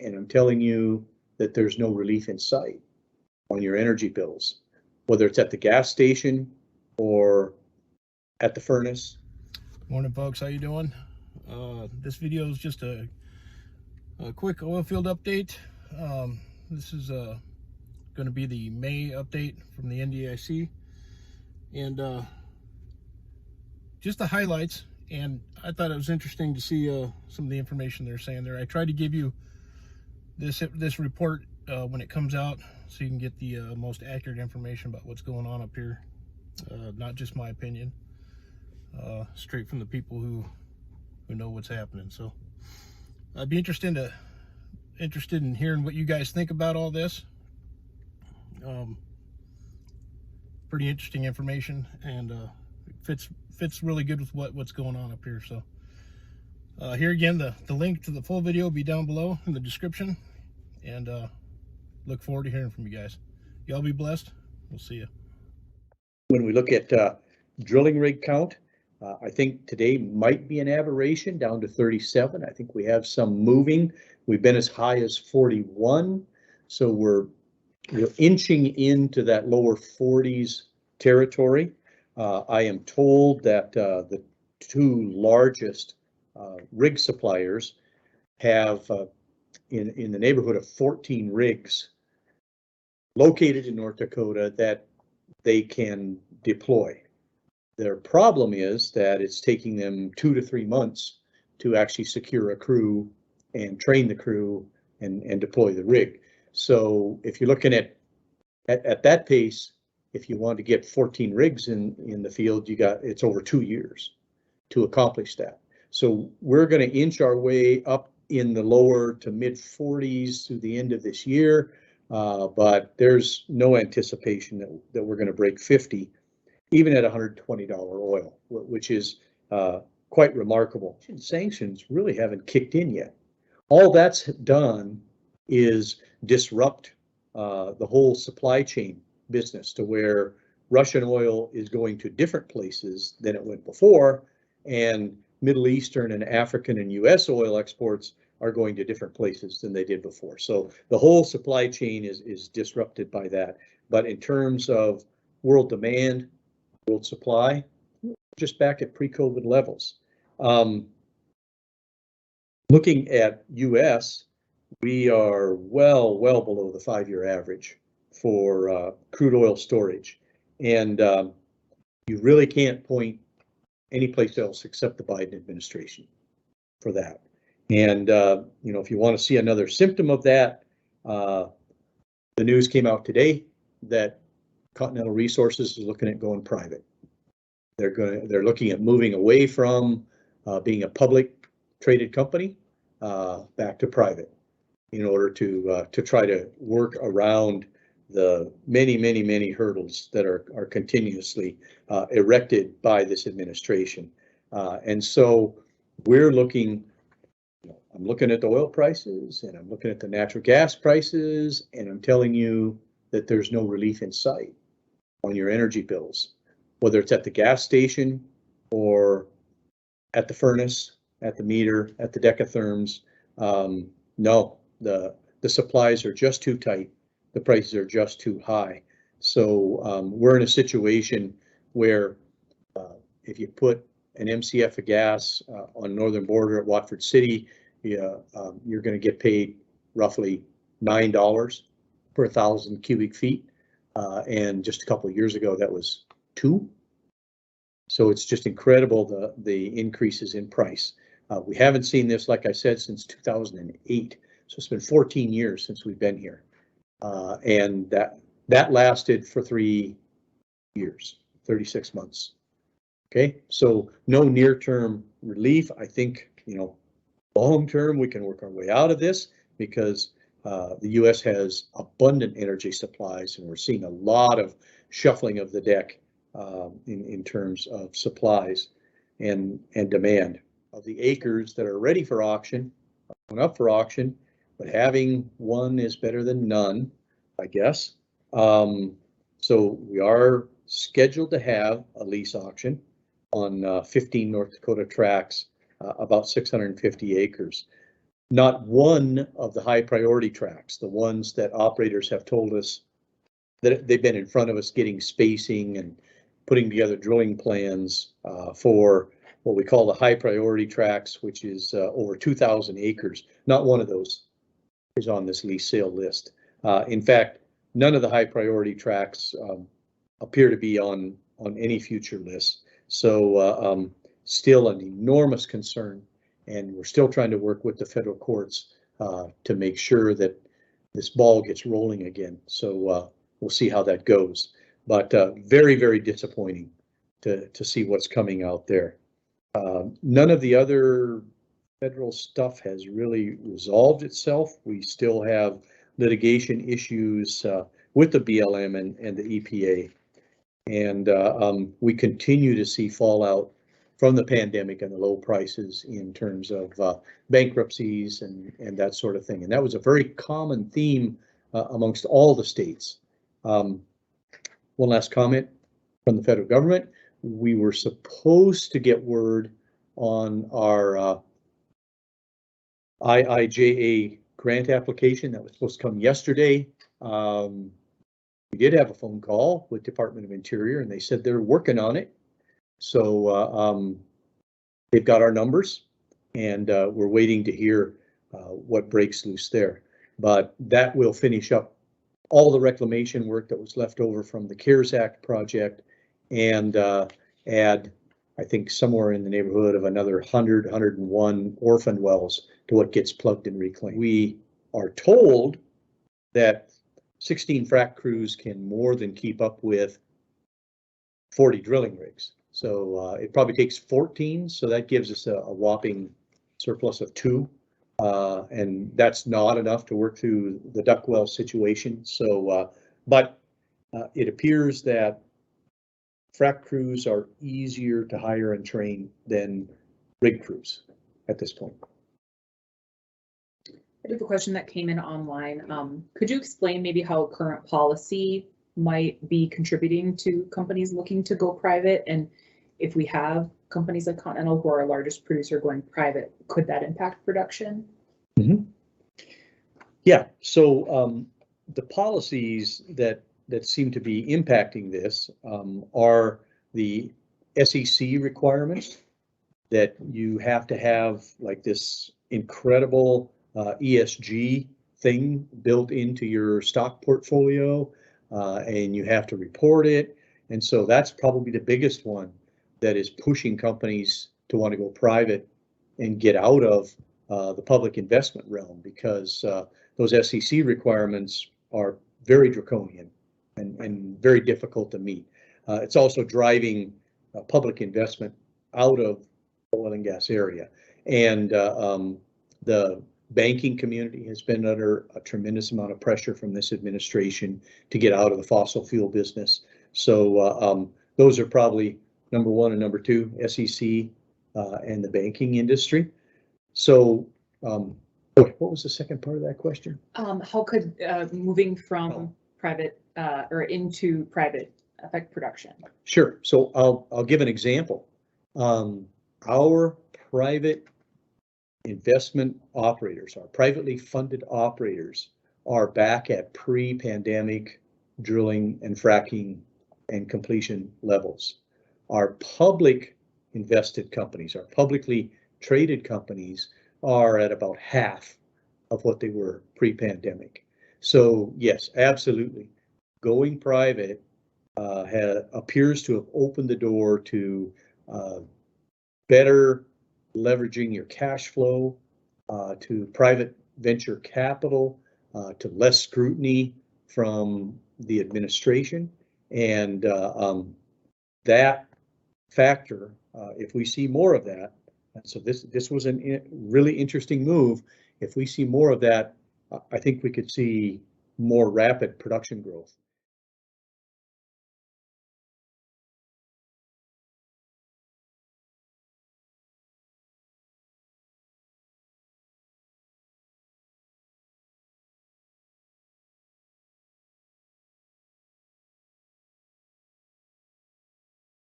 and I'm telling you that there's no relief in sight on your energy bills, whether it's at the gas station or at the furnace. Morning, folks. How you doing? This video is just a quick oil field update. This is going to be the May update from the NDIC, and just the highlights. And I thought it was interesting to see some of the information they're saying there. I tried to give you this report when it comes out, so you can get the most accurate information about what's going on up here. Not just my opinion, straight from the people who know what's happening. So I'd be interested in hearing what you guys think about all this. Pretty interesting information, and fits really good with what's going on up here. So here again, the link to the full video will be down below in the description, and look forward to hearing from you guys. Y'all be blessed. We'll see you. When we look at drilling rig count, I think today might be an aberration down to 37. I think we have some moving. We've been as high as 41, so we're inching into that lower 40s territory. I am told that the two largest rig suppliers have in the neighborhood of 14 rigs located in North Dakota that they can deploy. Their problem is that it's taking them 2 to 3 months to actually secure a crew and train the crew and deploy the rig. So if you're looking at that pace, if you want to get 14 rigs in the field, it's over 2 years to accomplish that. So we're going to inch our way up in the lower to mid 40s through the end of this year, but there's no anticipation that we're going to break 50, even at $120 oil, which is quite remarkable. Sanctions really haven't kicked in yet. All that's done is disrupt the whole supply chain business to where Russian oil is going to different places than it went before, and Middle Eastern and African and US oil exports are going to different places than they did before. So the whole supply chain is disrupted by that. But in terms of world demand, world supply, just back at pre-COVID levels. Looking at US, we are well below the 5-year average for crude oil storage. And you really can't point any place else except the Biden administration for that. And, if you want to see another symptom of that, the news came out today that Continental Resources is looking at going private. They're looking at moving away from being a public traded company back to private in order to try to work around the many hurdles that are continuously erected by this administration. And so we're looking, I'm looking at the oil prices, and I'm looking at the natural gas prices, and I'm telling you that there's no relief in sight on your energy bills, whether it's at the gas station or at the furnace, at the meter, at the decatherms. No, the supplies are just too tight. The prices are just too high. So we're in a situation where if you put an MCF of gas on northern border at Watford City, you're going to get paid roughly $9 per 1,000 cubic feet. And just a couple of years ago, that was $2. So it's just incredible the increases in price. We haven't seen this, like I said, since 2008. So it's been 14 years since we've been here. And that lasted for 3 years, 36 months. Okay, so no near-term relief. I think, long-term we can work our way out of this because the U.S. has abundant energy supplies, and we're seeing a lot of shuffling of the deck in terms of supplies and demand. Of the acres that are ready for auction, are going up for auction, but having one is better than none, I guess. So we are scheduled to have a lease auction on 15 North Dakota tracts, about 650 acres. not one of the high priority tracks, the ones that operators have told us that they've been in front of us getting spacing and putting together drilling plans for what we call the high priority tracks, which is over 2,000 acres. Not one of those is on this lease sale list. In fact, none of the high priority tracks appear to be on any future list. So still an enormous concern, and we're still trying to work with the federal courts to make sure that this ball gets rolling again. So we'll see how that goes. But very, very disappointing to see what's coming out there. None of the other federal stuff has really resolved itself. We still have litigation issues with the BLM and the EPA. And we continue to see fallout from the pandemic and the low prices in terms of bankruptcies and that sort of thing. And that was a very common theme amongst all the states. One last comment from the federal government. We were supposed to get word on our IIJA grant application that was supposed to come yesterday. We did have a phone call with Department of Interior, and they said they're working on it. So they've got our numbers, and we're waiting to hear what breaks loose there. But that will finish up all the reclamation work that was left over from the CARES Act project, and add, I think, somewhere in the neighborhood of another 100, 101 orphan wells to what gets plugged and reclaimed. We are told that 16 frac crews can more than keep up with 40 drilling rigs. So it probably takes 14, so that gives us a whopping surplus of 2. And that's not enough to work through the duck well situation. So, but it appears that frac crews are easier to hire and train than rig crews at this point. I have a question that came in online. Could you explain maybe how current policy might be contributing to companies looking to go private? And if we have companies like Continental, who are our largest producer, going private, could that impact production? Mm-hmm. Yeah, so the policies that seem to be impacting this are the SEC requirements, that you have to have like this incredible ESG thing built into your stock portfolio, and you have to report it. And so that's probably the biggest one that is pushing companies to want to go private and get out of the public investment realm, because those SEC requirements are very draconian and very difficult to meet. It's also driving public investment out of the oil and gas area. And the banking community has been under a tremendous amount of pressure from this administration to get out of the fossil fuel business. So those are probably number 1 and number 2, SEC and the banking industry. So what was the second part of that question? How could moving from private or into private affect production? Sure. So I'll give an example. Our private investment operators, our privately funded operators, are back at pre-pandemic drilling and fracking and completion levels. Our public invested companies, our publicly traded companies, are at about half of what they were pre-pandemic. So yes, absolutely, going private appears to have opened the door to better leveraging your cash flow, to private venture capital, to less scrutiny from the administration. And that factor, if we see more of that, and so this was a really interesting move. If we see more of that, I think we could see more rapid production growth.